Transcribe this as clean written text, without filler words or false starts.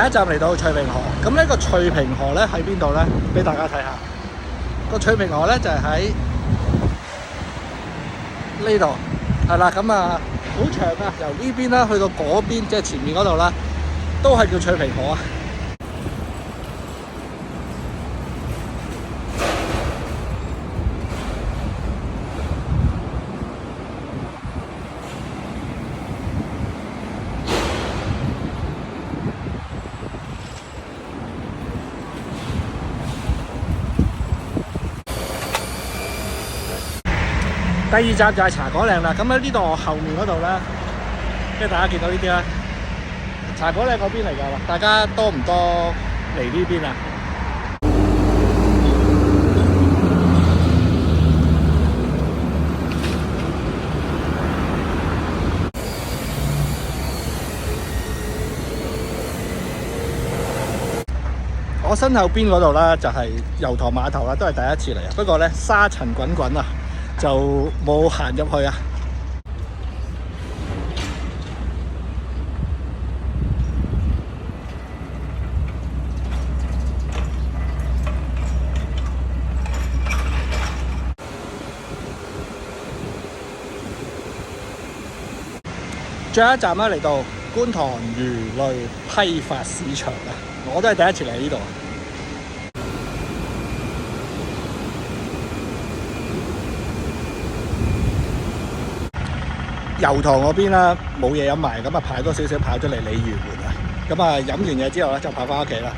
第一站嚟到翠屏河，咁呢個翠屏河咧喺邊度咧？俾大家睇下。個翠屏河咧就係喺呢度，係啦。咁啊，好長啊，由呢邊啦去到嗰邊，即係前面嗰度啦，都係叫翠屏河啊。第二站就係茶果嶺啦，咁喺呢度後面嗰度咧，即係大家見到呢啲咧，茶果嶺嗰邊嚟㗎。大家多唔多嚟呢邊啊？我身後邊嗰度咧就係油塘碼頭啦，都係第一次嚟啊。不過咧沙塵滾滾啊，就冇行入去啊。最後一站咧嚟到觀塘魚類批發市場啊，我都係第一次嚟呢度。油塘嗰邊啦，冇嘢飲埋，咁啊排多少少跑咗嚟鯉魚門啊，咁啊飲完嘢之後咧就跑翻屋企啦。